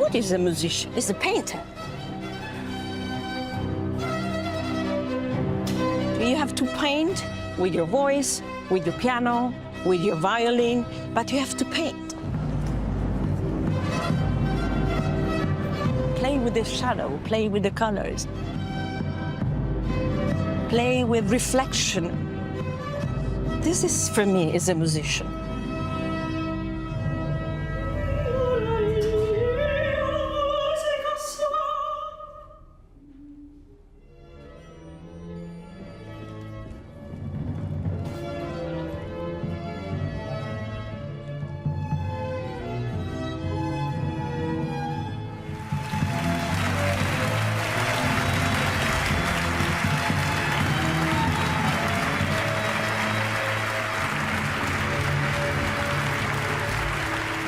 What is a musician? It's a painter. You have to paint with your voice, with your piano, with your violin, but you have to paint. Play with the shadow, play with the colors. Play with reflection. This is, for me, is a musician.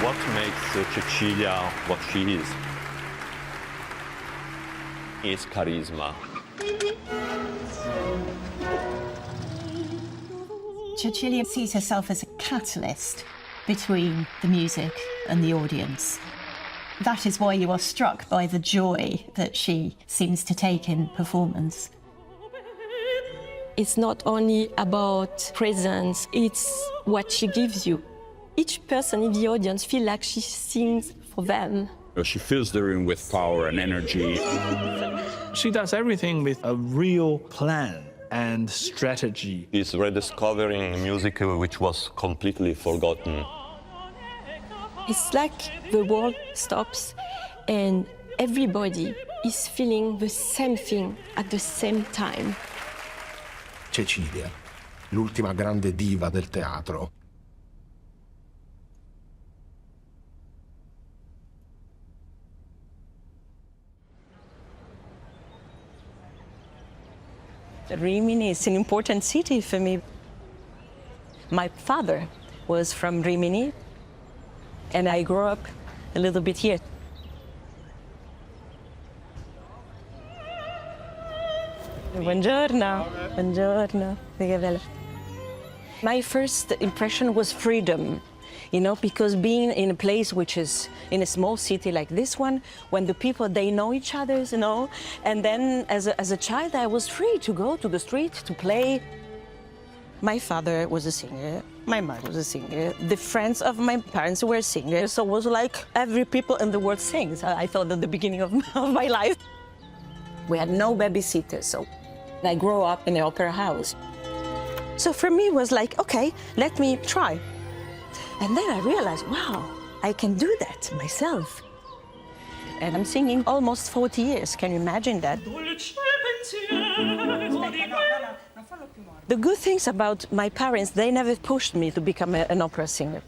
What makes Cecilia what she is? Is charisma. Cecilia sees herself as a catalyst between the music and the audience. That is why you are struck by the joy that she seems to take in performance. It's not only about presence, it's what she gives you. Each person in the audience feels like she sings for them. She fills the room with power and energy. She does everything with a real plan and strategy. Is rediscovering music which was completely forgotten. It's like the world stops and everybody is feeling the same thing at the same time. Cecilia, l'ultima grande diva del teatro. Rimini is an important city for me. My father was from Rimini, and I grew up a little bit here. Buongiorno. Buongiorno. My first impression was freedom. You know, because being in a place which is in a small city like this one, when the people, they know each other, you know, and then as a child, I was free to go to the street to play. My father was a singer, my mother was a singer, the friends of my parents were singers, so it was like every people in the world sings, I thought at the beginning of my life. We had no babysitters, so I grew up in the opera house. So for me, it was like, okay, let me try. And then I realized, wow, I can do that myself. And I'm singing almost 40 years. Can you imagine that? The good things about my parents, they never pushed me to become an opera singer.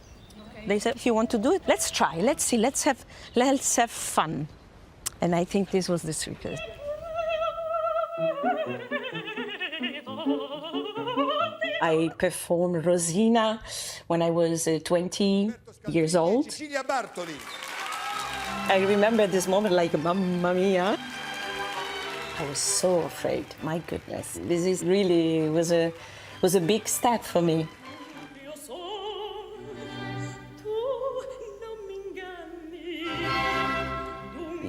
They said, if you want to do it, let's try, let's see, let's have fun. And I think this was the secret. I performed Rosina when I was 20 years old. Cecilia Bartoli. I remember this moment like, Mamma mia. I was so afraid, my goodness. This is really was a big step for me.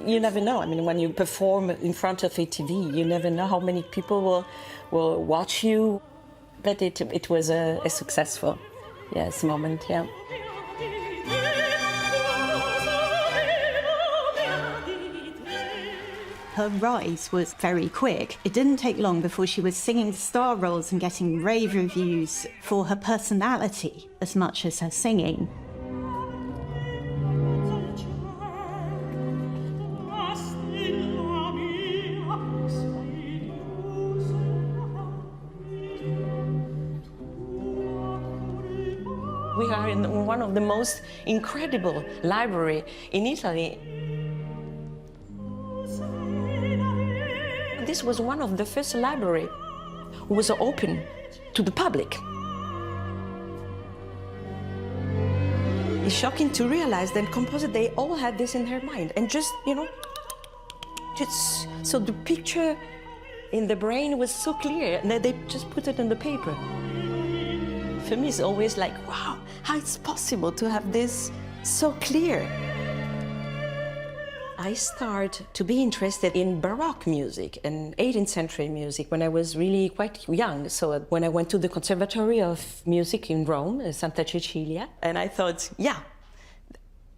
You never know. I mean, when you perform in front of a TV, you never know how many people will watch you. But it was a successful, yes, moment, yeah. Her rise was very quick. It didn't take long before she was singing star roles and getting rave reviews for her personality as much as her singing. We are in one of the most incredible libraries in Italy. This was one of the first libraries who was open to the public. It's shocking to realize that composers, they all had this in their mind and just, you know, so the picture in the brain was so clear and they just put it on the paper. For me, it's always like, wow, how it's possible to have this so clear. I started to be interested in Baroque music and 18th century music when I was really quite young. So when I went to the Conservatory of Music in Rome, Santa Cecilia, and I thought, yeah,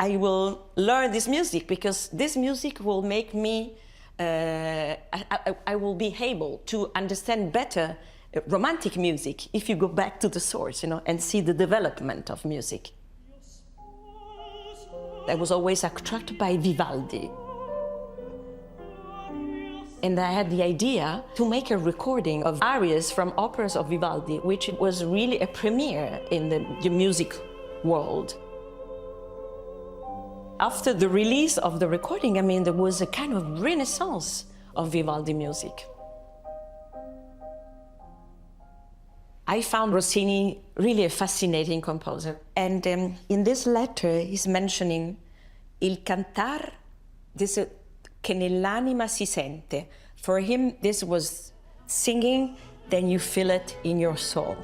I will learn this music because this music will make me, I will be able to understand better romantic music if you go back to the source, you know, and see the development of music. I was always attracted by Vivaldi. And I had the idea to make a recording of arias from operas of Vivaldi, which was really a premiere in the music world. After the release of the recording, I mean, there was a kind of renaissance of Vivaldi music. I found Rossini really a fascinating composer. And in this letter, he's mentioning il cantar, this che nell'anima si sente. For him, this was singing, then you feel it in your soul.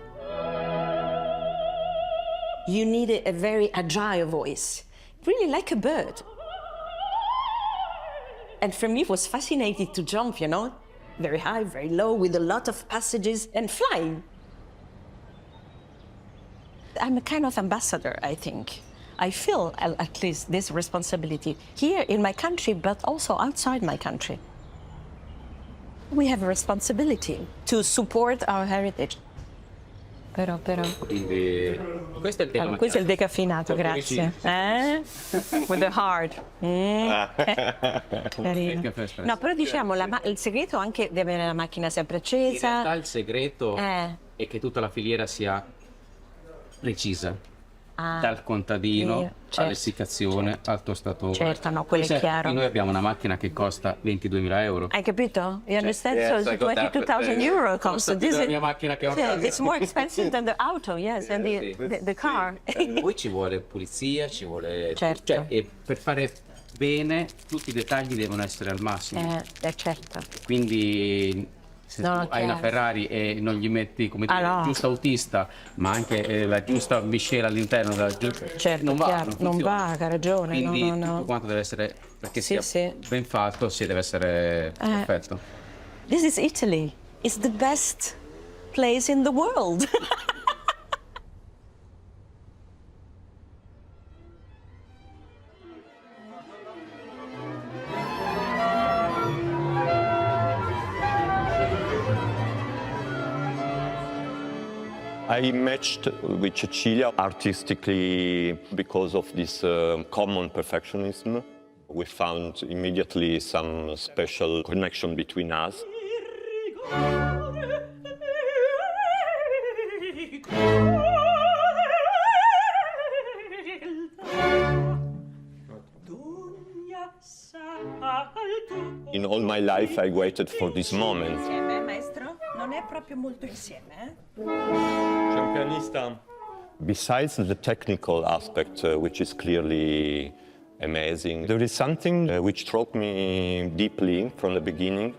You needed a very agile voice, really like a bird. And for me, it was fascinating to jump, you know, very high, very low, with a lot of passages and flying. I'm a kind of ambassador, I think. I feel at least this responsibility here in my country, but also outside my country. We have a responsibility to support our heritage. Però. Quindi, questo è il tema. Questo è il decaffeinato, grazie. With the heart. Carino. No, però diciamo, il segreto anche di avere la macchina sempre accesa. In realtà il segreto è che tutta la filiera sia precisa, dal contadino all'essiccazione al tostatore. Certo, no, quello è chiaro. Noi abbiamo una macchina che costa 22.000 euro. Hai capito? You understand? So it's 22,000 euro comes to this. La mia macchina che ho It's more expensive than the auto, yes, and the car. Poi ci vuole pulizia, ci vuole... Certo. Cioè, e per fare bene tutti i dettagli devono essere al massimo. Certo. Quindi... Se tu hai una Ferrari e non gli metti come dire, no. il giusto autista, ma anche la giusta miscela all'interno, certo, non va, non va, ha ragione. Quindi no. tutto quanto deve essere, perché sia ben fatto, deve essere perfetto. This is Italy. It's the best place in the world. I matched with Cecilia artistically because of this common perfectionism. We found immediately some special connection between us. In all my life I waited for this moment. Insieme, maestro? Non è proprio molto insieme, C'è un pianista. Besides the technical aspect, which is clearly amazing, there is something which struck me deeply from the beginning,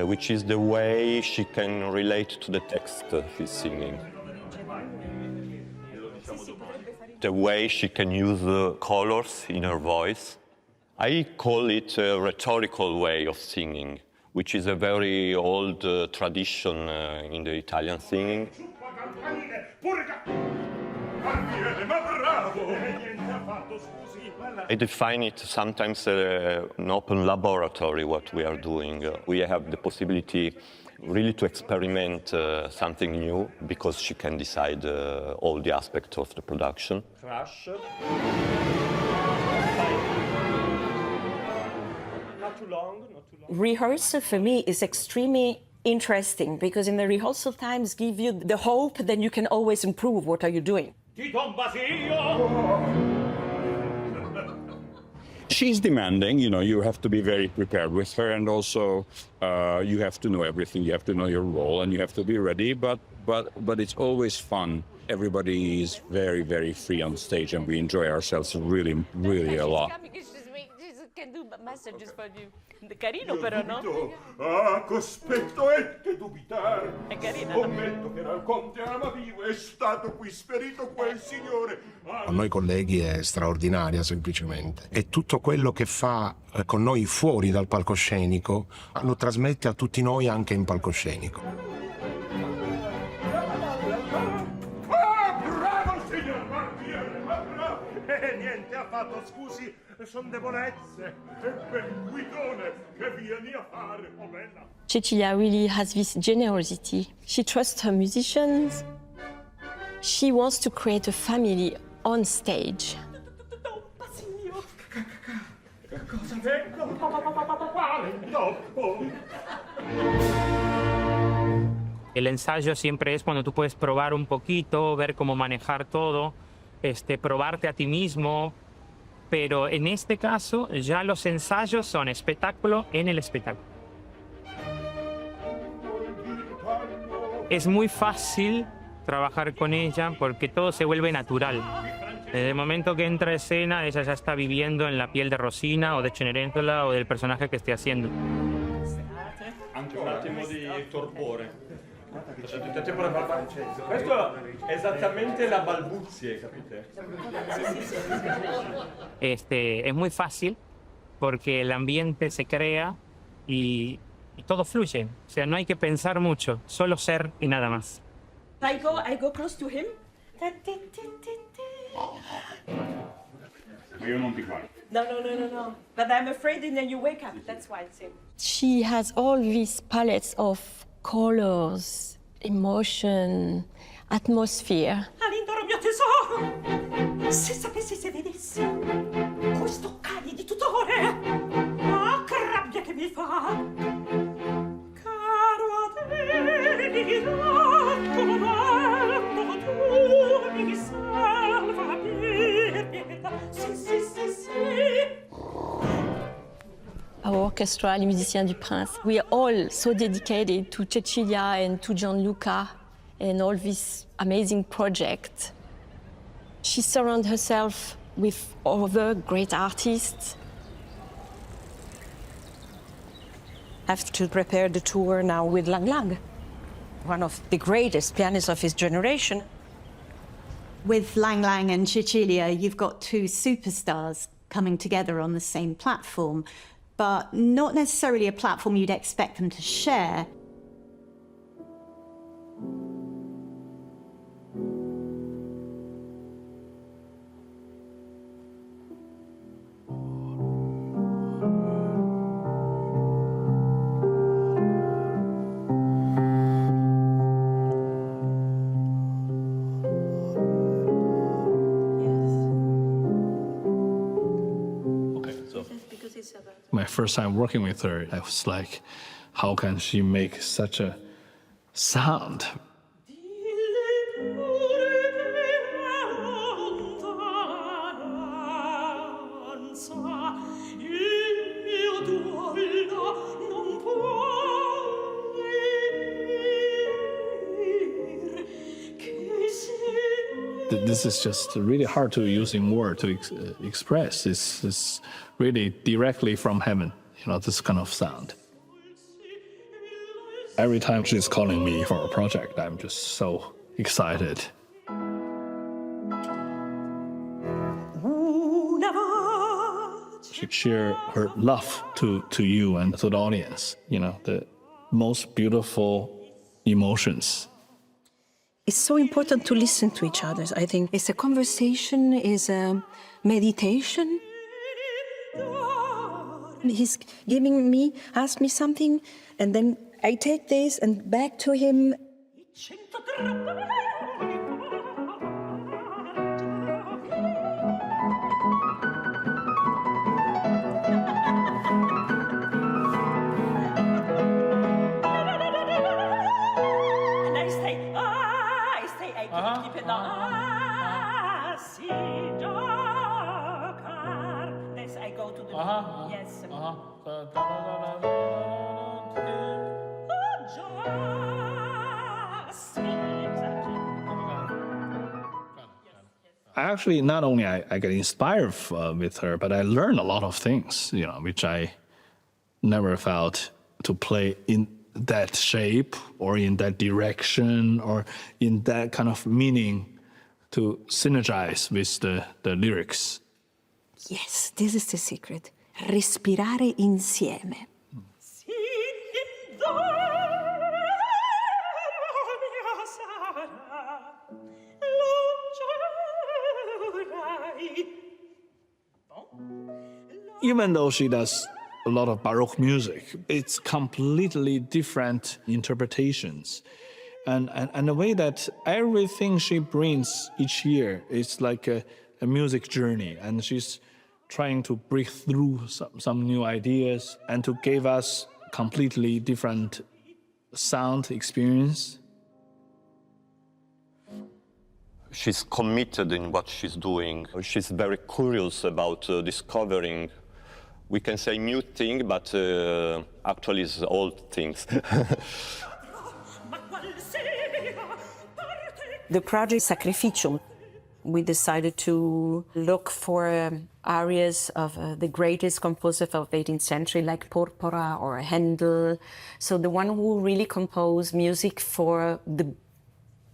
which is the way she can relate to the text she's singing. The way she can use colors in her voice. I call it a rhetorical way of singing, which is a very old tradition in the Italian singing. I define it sometimes an open laboratory, what we are doing. We have the possibility really to experiment something new, because she can decide all the aspects of the production. Crash. Not too long. Rehearsal for me is extremely interesting, because in the rehearsal times give you the hope that you can always improve. What are you doing? She's demanding, you know, you have to be very prepared with her, and also you have to know everything, you have to know your role, and you have to be ready, but it's always fun. Everybody is very, very free on stage, and we enjoy ourselves really, really a lot. can do messages for you. Carino però, no? Ah, cospetto è che dubitare. È carina, Scommetto che dal conte Amavivo è stato qui sperito quel signore. Con noi colleghi è straordinaria semplicemente. E tutto quello che fa con noi fuori dal palcoscenico lo trasmette a tutti noi anche in palcoscenico. Ah, bravo signor Barbiere, ma bravo. Niente affatto, scusi, son debolezze. E quel guidone che vieni a fare, oh bella. Cecilia really has this generosity. She trusts her musicians. She wants to create a family on stage. Cosa vengo? Dopo. El ensayo siempre es cuando tú puedes probar un poquito, ver cómo manejar todo, probarte a ti mismo, pero en este caso ya los ensayos son espectáculo en el espectáculo. Es muy fácil trabajar con ella porque todo se vuelve natural. Desde el momento que entra a escena, ella ya está viviendo en la piel de Rosina o de Cenerentola o del personaje que esté haciendo. Anche un attimo di torpore. Questo è esattamente la balbuzie, capite? Es muy fácil porque el ambiente se crea y todo fluye. O sea, no hay que pensar mucho, solo ser y nada más. I go close to him. Io non ti guardo. No. But I'm afraid and then you wake up. That's why it's him. She has all these palettes of colors, emotion, atmosphere. All'intorno mio tesoro, se sapessi, se vedessi questo cane di tutore, ah, che rabbia che mi fa. Caro Adelina, come tu mi salva per pietà. Sì. Our orchestra, les musiciens du Prince, we are all so dedicated to Cecilia and to Gianluca and all this amazing project. She surrounds herself with other great artists. I have to prepare the tour now with Lang Lang, one of the greatest pianists of his generation. With Lang Lang and Cecilia, you've got two superstars coming together on the same platform, but not necessarily a platform you'd expect them to share. My first time working with her, I was like, how can she make such a sound? This is just really hard to use in words to express. It's really directly from heaven, this kind of sound. Every time she's calling me for a project, I'm just so excited. She share her love to you and to the audience, the most beautiful emotions. It's so important to listen to each other. I think it's a conversation, it's a meditation. He's asked me something, and then I take this and back to him. Keep it down. This I go to the yes. actually, not only I get inspired with her, but I learn a lot of things, which I never felt to play in that shape or in that direction or in that kind of meaning to synergize with the lyrics. Yes, this is the secret. Respirare insieme. Even though she does a lot of Baroque music, it's completely different interpretations. And the way that everything she brings each year is like a music journey. And she's trying to break through some new ideas and to give us completely different sound experience. She's committed in what she's doing. She's very curious about discovering, we can say new thing, but actually it's old things. The project Sacrificium, we decided to look for areas of the greatest composers of 18th century, like Porpora or Handel. So the one who really composed music for the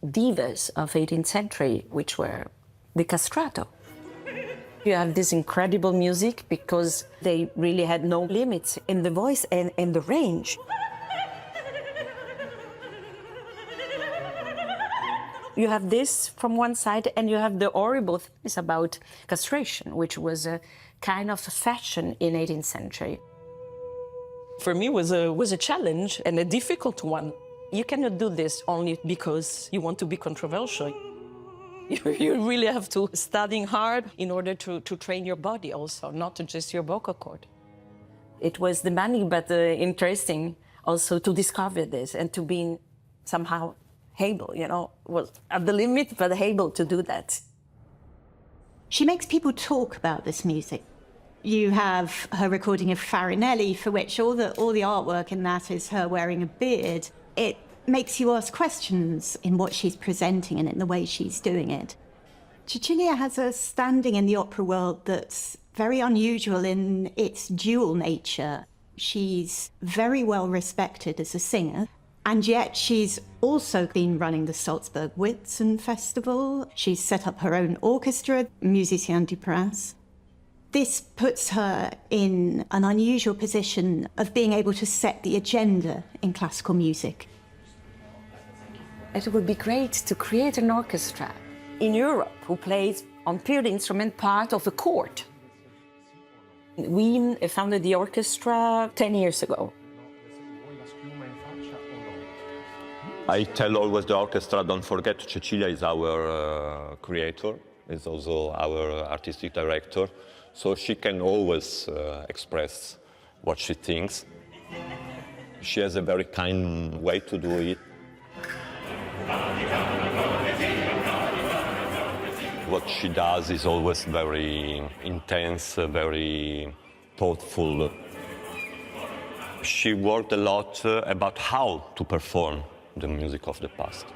divas of 18th century, which were the castrato. You have this incredible music because they really had no limits in the voice and in the range. You have this from one side, and you have the horrible things about castration, which was a kind of fashion in 18th century. For me, was a challenge and a difficult one. You cannot do this only because you want to be controversial. You really have to study hard in order to train your body also, not just your vocal cord. It was demanding but interesting also to discover this and to be somehow able, was at the limit, but able to do that. She makes people talk about this music. You have her recording of Farinelli, for which all the artwork in that is her wearing a beard. It makes you ask questions in what she's presenting and in the way she's doing it. Cecilia has a standing in the opera world that's very unusual in its dual nature. She's very well respected as a singer, and yet she's also been running the Salzburg Whitsun Festival. She's set up her own orchestra, Musiciens du Prince. This puts her in an unusual position of being able to set the agenda in classical music. It would be great to create an orchestra in Europe who plays on period instrument part of a court. We founded the orchestra 10 years ago. I tell always the orchestra, don't forget Cecilia is our creator, is also our artistic director, so she can always express what she thinks. She has a very kind way to do it. What she does is always very intense, very thoughtful. She worked a lot about how to perform the music of the past.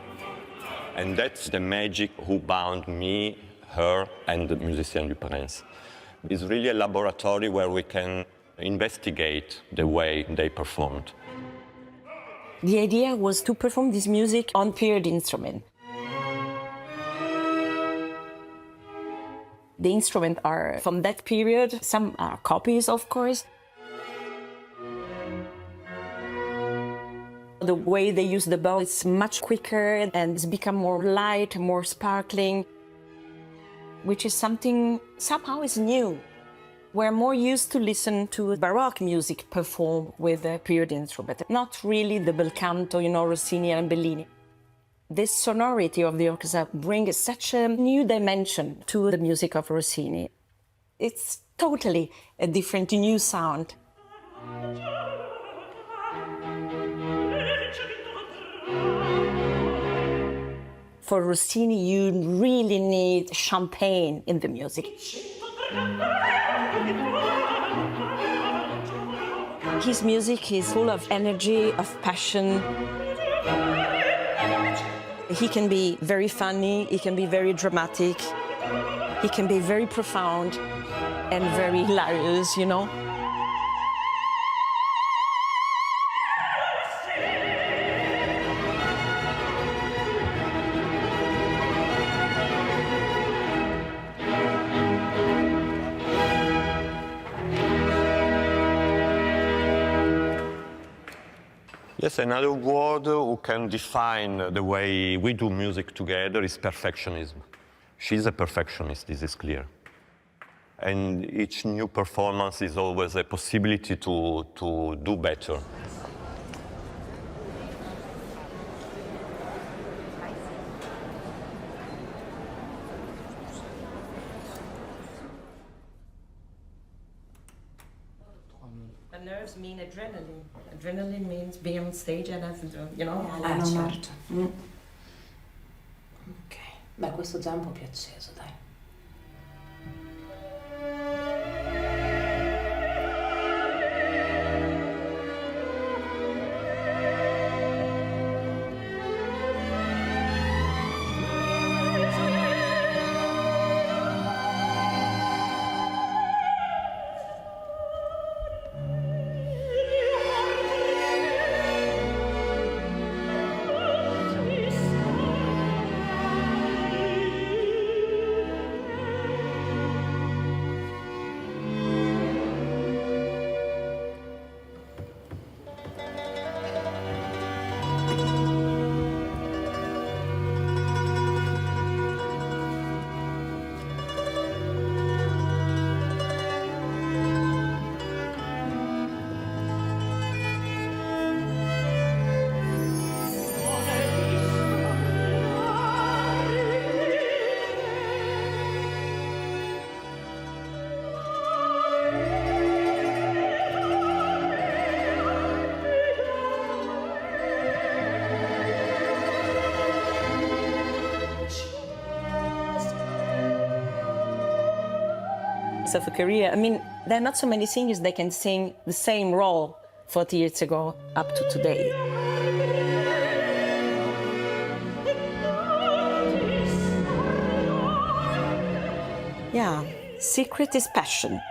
And that's the magic who bound me, her, and the Musiciens du Prince. It's really a laboratory where we can investigate the way they performed. The idea was to perform this music on period instrument. The instruments are from that period. Some are copies, of course. The way they use the bow is much quicker and it's become more light, more sparkling, which is something somehow is new. We're more used to listen to Baroque music performed with a period instrument, not really the bel canto, Rossini and Bellini. This sonority of the orchestra brings such a new dimension to the music of Rossini. It's totally a different, new sound. For Rossini, you really need champagne in the music. His music is full of energy, of passion. He can be very funny, he can be very dramatic, He can be very profound and very hilarious, you know. Yes, another word who can define the way we do music together is perfectionism. She's a perfectionist, this is clear. And each new performance is always a possibility to do better. The nerves mean adrenaline. Adrenaline means being on stage and have to, you know. Certo. Ok, beh, questo già è un po' più acceso, dai. Of a career. I mean, there are not so many singers that can sing the same role 40 years ago up to today. Yeah, secret is passion.